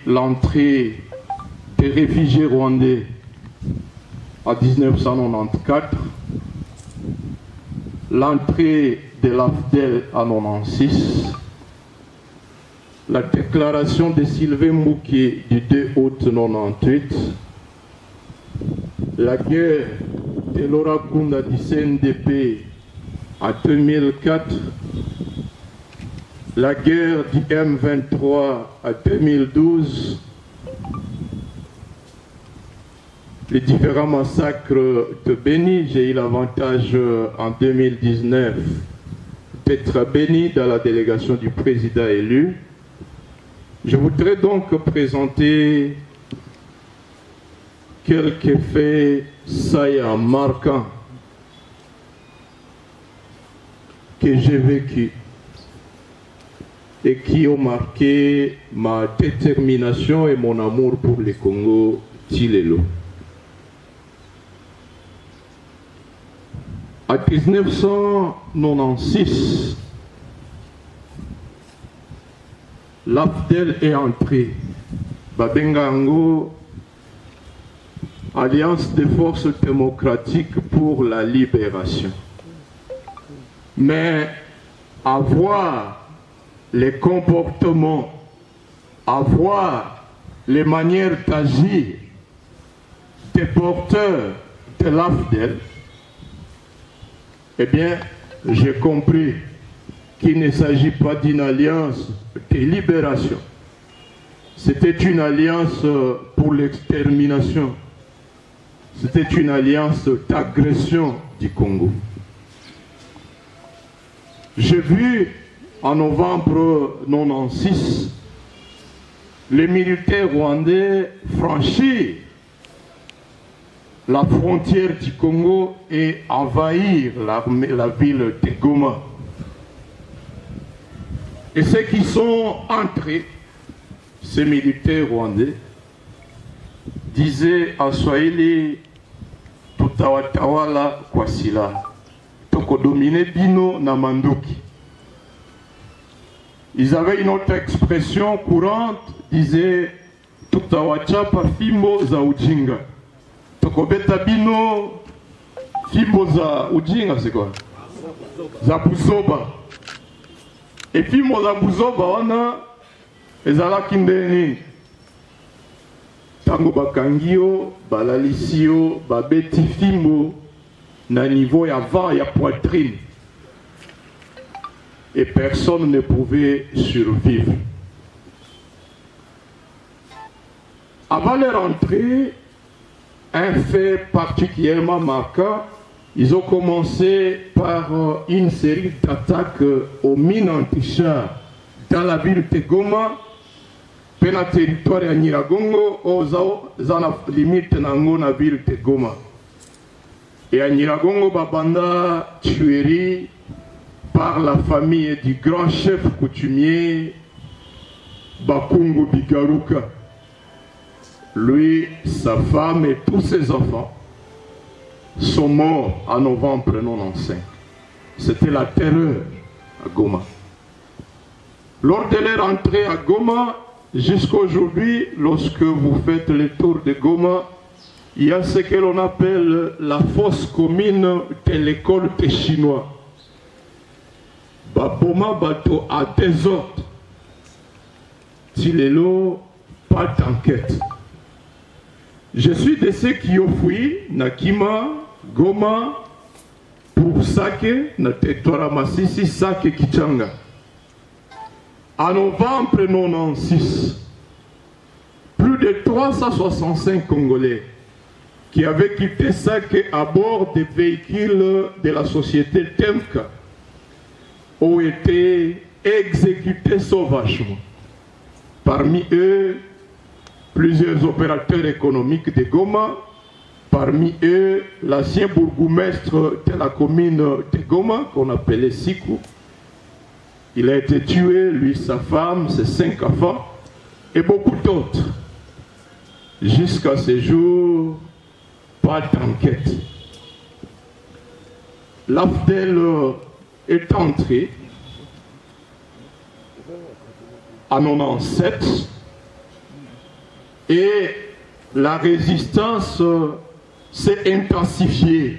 l'entrée des réfugiés rwandais en 1994, l'entrée de l'AFDEL en 1996, la déclaration de Sylvain Mouké du 2 août 1998, la guerre de Laura Kunda du CNDP en 2004, la guerre du M23 en 2012, les différents massacres de Béni. J'ai eu l'avantage en 2019 d'être à Béni dans la délégation du président élu. Je voudrais donc présenter quelques faits saillants, marquants que j'ai vécu et qui ont marqué ma détermination et mon amour pour le Congo Tilelo. En 1996, l'AFDEL est entrée. Babengango, Alliance des forces démocratiques pour la libération. Mais avoir les comportements, avoir les manières d'agir des porteurs de l'AFDEL, eh bien, j'ai compris qu'il ne s'agit pas d'une alliance de libération. C'était une alliance pour l'extermination. C'était une alliance d'agression du Congo. J'ai vu en novembre 1996 les militaires rwandais franchir la frontière du Congo et envahir la ville de Goma. Et ceux qui sont entrés, ces militaires rwandais, disaient en Swahili Tutawatawala Kwasila, Tokodomine Bino Namanduki. Ils avaient une autre expression courante, disaient Tutawachapa Fimbo za Ujinga. Tokobeta Bino Fimbo za Ujinga, c'est quoi? Za Buzoba. Et Fimbo za Buzoba, on a ezala kindeni. Tango bakangio, balalisio, babeti Fimbo, na niveau ya vent, ya poitrine. Et personne ne pouvait survivre. Avant leur entrée, un fait particulièrement marquant, ils ont commencé par une série d'attaques aux mines antichars dans la ville de Goma, dans le territoire de Nyiragongo, dans la limite de la ville de Goma. Et à Nyiragongo, babanda tuerie par la famille du grand chef coutumier Bakungu Bigaruka. Lui, sa femme et tous ses enfants sont morts en novembre 1995. C'était la terreur à Goma. Lors de leur entrée à Goma, jusqu'à aujourd'hui, lorsque vous faites le tour de Goma, il y a ce que l'on appelle la fosse commune de l'école des Chinois. Baboma bateau à désordre. Tilelo, pas d'enquête. Je suis de ceux qui ont fui Nakima, Goma, pour Sake, na territoire Masisi, Sake, Kichanga. En novembre 1996, plus de 365 Congolais qui avaient quitté Sake à bord des véhicules de la société Temka ont été exécutés sauvagement. Parmi eux, plusieurs opérateurs économiques de Goma, parmi eux, l'ancien bourgmestre de la commune de Goma, qu'on appelait Sikou. Il a été tué, lui, sa femme, ses 5 enfants, et beaucoup d'autres. Jusqu'à ce jour, pas d'enquête. L'AFDEL est entré en 1997 Et la résistance s'est intensifiée.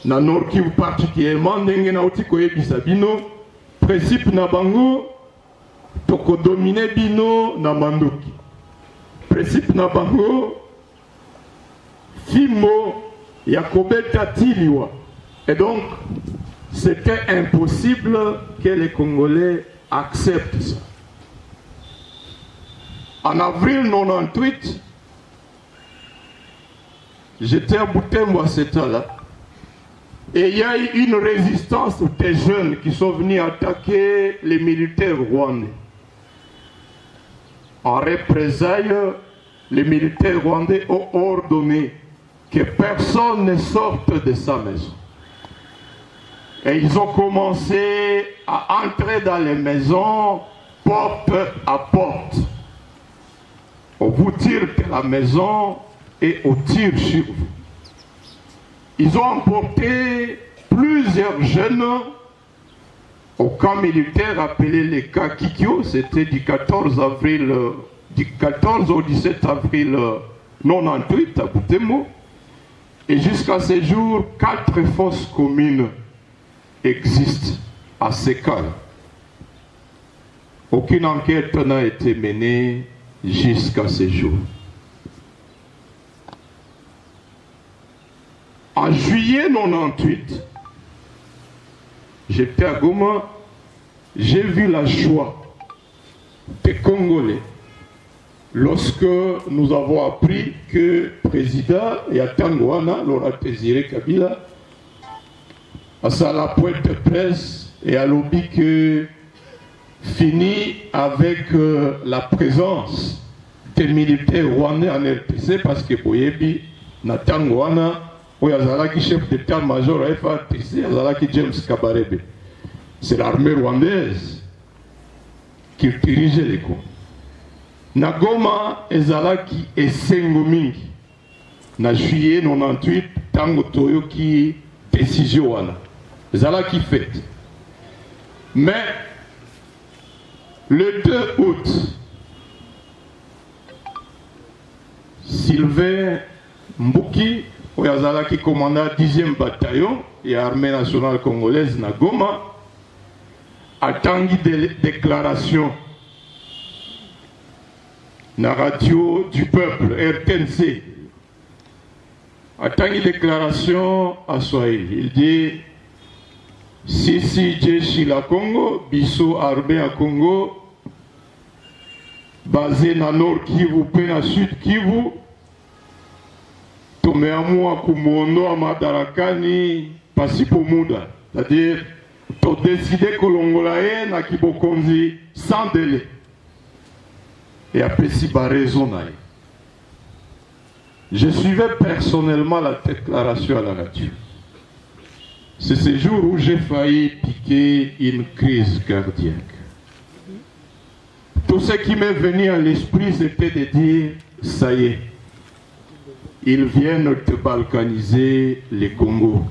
Na Nord Kivu particulièrement, ndenge na uti koyebisa bino, principe na bango, toko dominer bino na mandoki. Principe na bango, fimo ya kobeta tiliwa. Et donc, c'était impossible que les Congolais acceptent ça. En avril 98, j'étais à Butembo à ce temps-là. Et il y a eu une résistance des jeunes qui sont venus attaquer les militaires rwandais. En représailles, les militaires rwandais ont ordonné que personne ne sorte de sa maison. Et ils ont commencé à entrer dans les maisons porte à porte. On vous tire de la maison et on tire sur vous. Ils ont emporté plusieurs jeunes au camp militaire appelé les Kakikyo. C'était du 14 au 17 avril 98 à Butembo. Et jusqu'à ce jour, 4 fosses communes existent à ces cas. Aucune enquête n'a été menée jusqu'à ce jour. En juillet 98, j'étais à Goma, j'ai vu la joie des Congolais lorsque nous avons appris que le président Yatangwana, Laurent Désiré Kabila, à la pointe de presse et à l'objet que fini avec la présence des militaires rwandais en RTC parce que Boyebi, Natangwana, Oyazalaki chef d'état-major à FATC, Yazalaki James Kabarebe. C'est l'armée rwandaise qui dirigeait les Congo. Nagoma Ezalaki et Sengomingi. Na juillet 98, Tango Toyoki décision wana. Ezalaki fait. Mais le 2 août, Sylvain Mbouki, qui commanda 10e bataillon et l'armée nationale congolaise na Goma, a tangi des déclarations na radio du peuple, RTNC, a tangi déclaration à Swahili. Il dit Sisi jeshi la Congo, biso armée à Congo, basé na Nord Kivu, pe na Sud Kivu, tumeamua kumuondoa madarakani pasipo muda, c'est-à-dire to décider kolongola ye na kibokonzi sans délai. Et apesi ba raison na ye. Je suivais personnellement la déclaration à la radio. C'est ce jour où j'ai failli piquer une crise cardiaque. Tout ce qui m'est venu à l'esprit, c'était de dire, ça y est, ils viennent de balkaniser les Congo,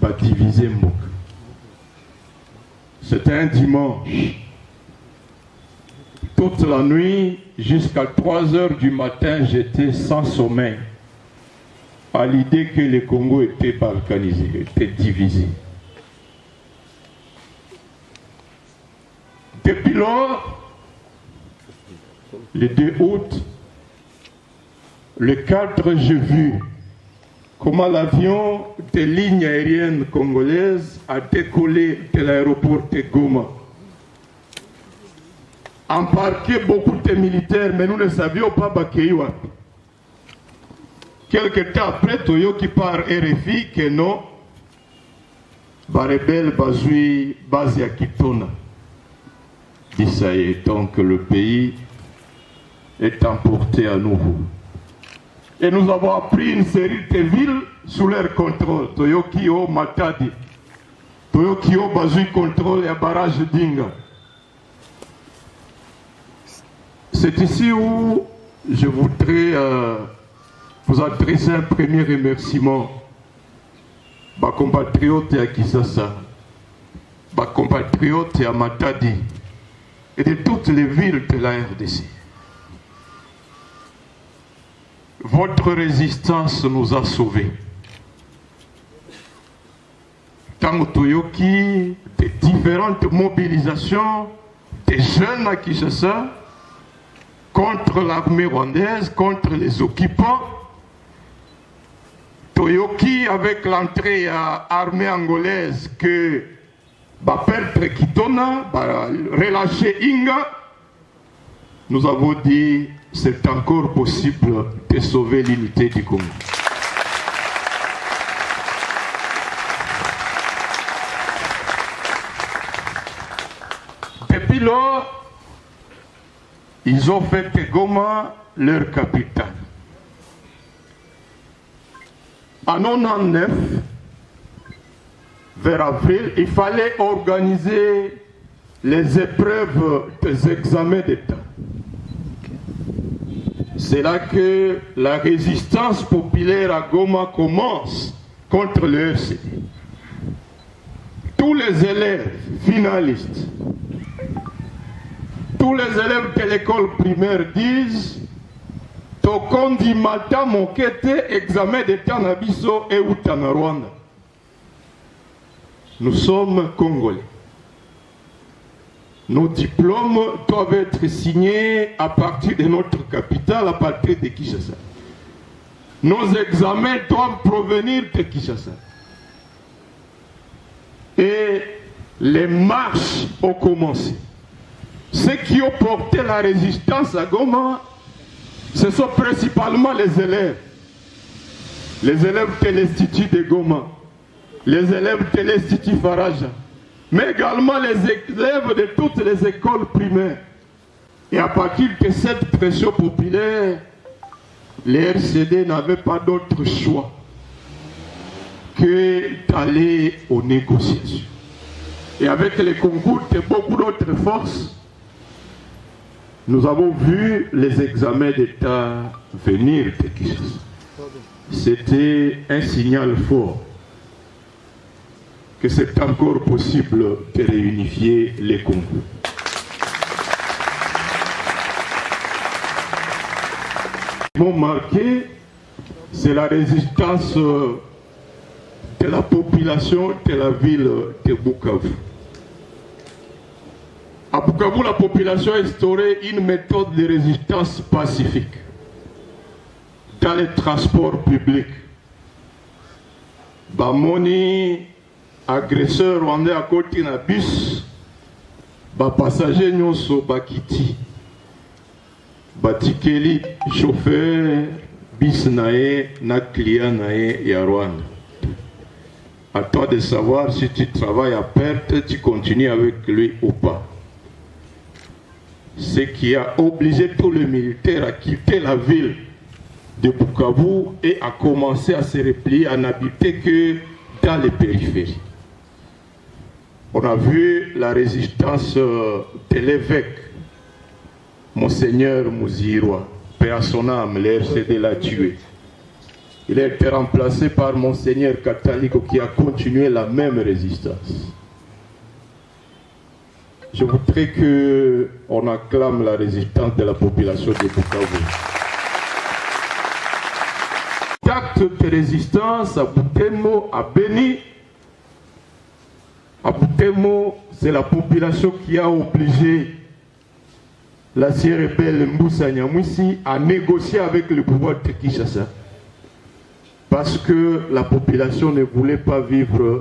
va diviser Mok. C'était un dimanche. Toute la nuit, jusqu'à 3 heures du matin, j'étais sans sommeil, à l'idée que le Congo était balkanisé, était divisé. Depuis lors, le 2 août, le 4, j'ai vu comment l'avion des lignes aériennes congolaises a décollé de l'aéroport de Goma. Embarqué beaucoup de militaires, mais nous ne savions pas Bakeiwa. Quelque temps après, Toyoki par RFI que non, Barebel Bazui Bazia Kitona. Dit ça y est, donc le pays est emporté à nouveau. Et nous avons appris une série de villes sous leur contrôle. Toyokio Matadi, Toyokio Bazui contrôle et barrage d'Inga. C'est ici où je voudrais vous adresser un premier remerciement. Ma compatriote à Kisasa, ma compatriote à Matadi et de toutes les villes de la RDC. votre résistance nous a sauvés. Tango Toyoki, des différentes mobilisations des jeunes à Kinshasa contre l'armée rwandaise, contre les occupants. Toyoki, avec l'entrée à l'armée angolaise, que perdre Kitona, relâcher Inga, nous avons dit c'est encore possible de sauver l'unité du Congo. Depuis lors, ils ont fait de Goma leur capitale. En 1999, vers avril, il fallait organiser les épreuves des examens d'État. C'est là que la résistance populaire à Goma commence contre le RCD. Tous les élèves finalistes, tous les élèves de l'école primaire disent Tokondi Malta Mokete examen d'État Nabiso et Outana Rwanda. Nous sommes Congolais. Nos diplômes doivent être signés à partir de notre capitale, à partir de Kinshasa. Nos examens doivent provenir de Kinshasa. Et les marches ont commencé. Ceux qui ont porté la résistance à Goma, ce sont principalement les élèves. Les élèves de l'Institut de Goma, les élèves de l'Institut Faraja, mais également les élèves de toutes les écoles primaires. Et à partir de cette pression populaire, les RCD n'avaient pas d'autre choix que d'aller aux négociations. Et avec le concours de beaucoup d'autres forces, nous avons vu les examens d'État venir de Kinshasa. C'était un signal fort que c'est encore possible de réunifier les Congos. Ce qui m'a marqué, c'est la résistance de la population de la ville de Bukavu. À Bukavu, la population a instauré une méthode de résistance pacifique dans les transports publics. Bamoni, agresseur rwandais à côté d'un bus, passager nyonso bakiti, batikeli chauffeur, bis nae, na client nae ya Rwanda. À toi de savoir si tu travailles à perte, tu continues avec lui ou pas. Ce qui a obligé tous les militaires à quitter la ville de Bukavu et à commencer à se replier, à n'habiter que dans les périphéries. On a vu la résistance de l'évêque, Monseigneur Mouziroa, paix à son âme, le RCD l'a tué. Il a été remplacé par Monseigneur Kataliko qui a continué la même résistance. Je voudrais qu'on acclame la résistance de la population de Bukavu. Acte de résistance à Butembo, à Beni. À Butembo, c'est la population qui a obligé l'ancien rebelle Mbusa Nyamwisi à négocier avec le pouvoir de Kinshasa. Parce que la population ne voulait pas vivre